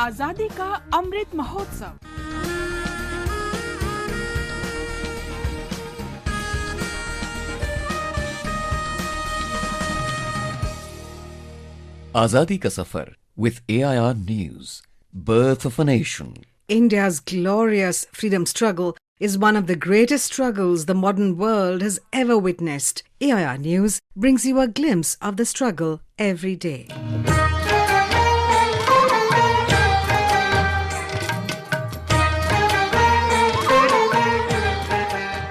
आजादी का Amrit Mahotsav. Azadi ka Safar with AIR News, Birth of a Nation. India's glorious freedom struggle is one of the greatest struggles the modern world has ever witnessed. AIR News brings you a glimpse of the struggle every day.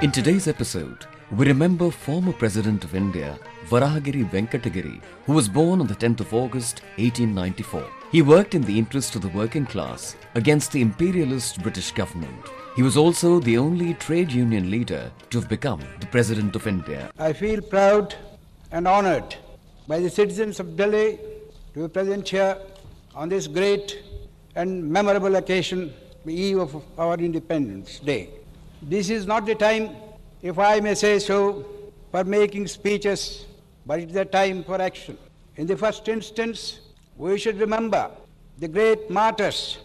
In today's episode, we remember former President of India VarahagiriVenkataGiri, who was born on the 10th of August 1894. He worked in the interest of the working class against the imperialist British government. He was also the only trade union leader to have become the President of India. I feel proud and honoured by the citizens of Delhi to be present here on this great and memorable occasion, the eve of our Independence Day. This is not the time, if I may say so, for making speeches, but it is a time for action. In the first instance, we should remember the great martyrs,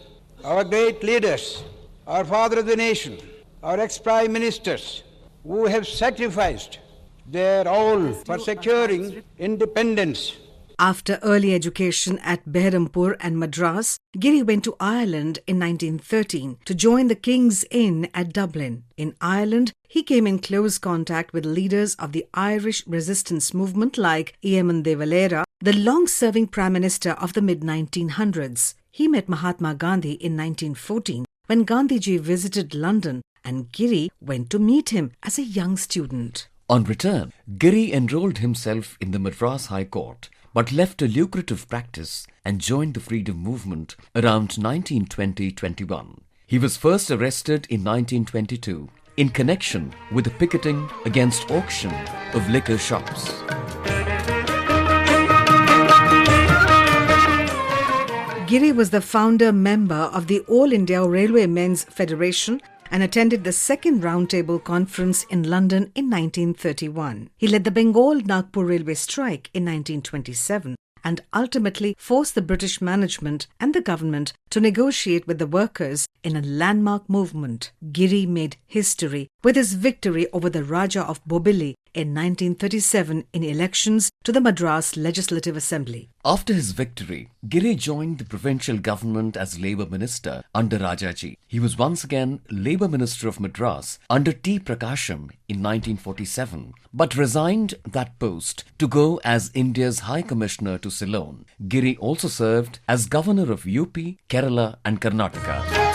our great leaders, our father of the nation, our ex-prime ministers, who have sacrificed their all for securing independence. After early education at Berhampur and Madras, Giri went to Ireland in 1913 to join the King's Inn at Dublin. In Ireland, he came in close contact with leaders of the Irish resistance movement like Eamon de Valera, the long-serving Prime Minister of the mid-1900s. He met Mahatma Gandhi in 1914 when Gandhiji visited London, and Giri went to meet him as a young student. On return, Giri enrolled himself in the Madras High Court, but left a lucrative practice and joined the freedom movement around 1920-21. He was first arrested in 1922 in connection with the picketing against auction of liquor shops. Giri was the founder member of the All India Railwaymen's Federation and attended the second roundtable conference in London in 1931. He led the Bengal Nagpur Railway strike in 1927 and ultimately forced the British management and the government to negotiate with the workers in a landmark movement. Giri made history with his victory over the Raja of Bobbili in 1937 in elections to the Madras Legislative Assembly. After his victory, Giri joined the provincial government as Labour Minister under Rajaji. He was once again Labour Minister of Madras under T Prakasham in 1947, but resigned that post to go as India's High Commissioner to Ceylon. Giri also served as Governor of UP, Kerala and Karnataka.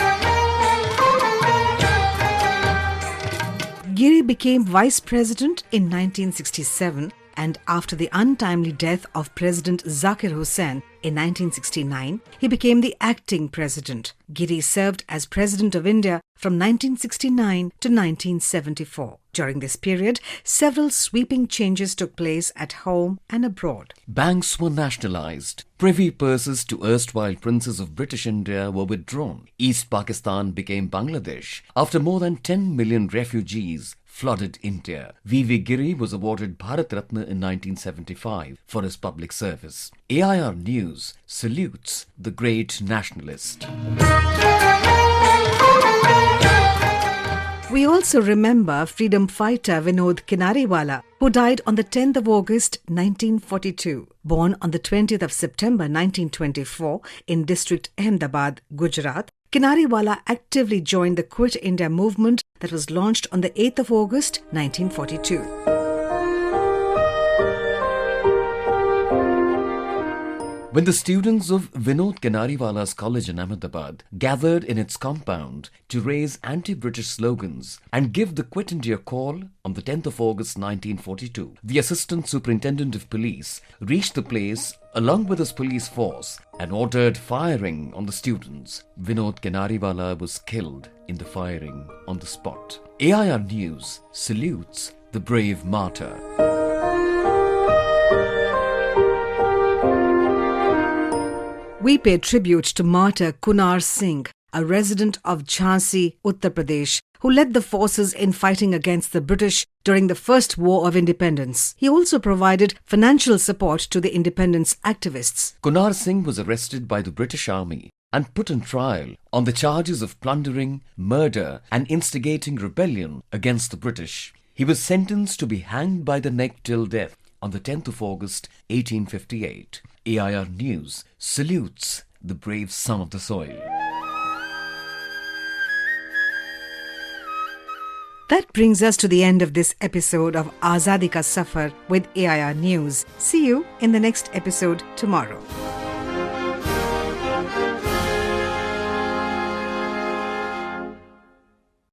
Giri became Vice President in 1967, and after the untimely death of President ZakirHussain in 1969, he became the acting president. Giri served as President of India from 1969 to 1974. During this period, several sweeping changes took place at home and abroad. Banks were nationalised. Privy purses to erstwhile princes of British India were withdrawn. East Pakistan became Bangladesh after more than 10 million refugees flooded India. V.V. Giri was awarded Bharat Ratna in 1975 for his public service. AIR News salutes the great nationalist. We also remember freedom fighter Vinod Kinariwala, who died on the 10th of August 1942. Born on the 20th of September 1924 in district Ahmedabad, Gujarat, Kinariwala actively joined the Quit India movement that was launched on the 8th of August 1942. When the students of Vinod Kinariwala's college in Ahmedabad gathered in its compound to raise anti-British slogans and give the Quit India call on the 10th of August 1942, the Assistant Superintendent of Police reached the place along with his police force and ordered firing on the students. Vinod Kinariwala was killed in the firing on the spot. AIR News salutes the brave martyr. We pay tribute to martyr Kunar Singh, a resident of Jhansi, Uttar Pradesh, who led the forces in fighting against the British during the First War of Independence. He also provided financial support to the independence activists. Kunar Singh was arrested by the British Army and put on trial on the charges of plundering, murder and instigating rebellion against the British. He was sentenced to be hanged by the neck till death on the 10th of August 1858. AIR News salutes the brave son of the soil. That brings us to the end of this episode of Azadi Ka Safar with AIR News. See you in the next episode tomorrow.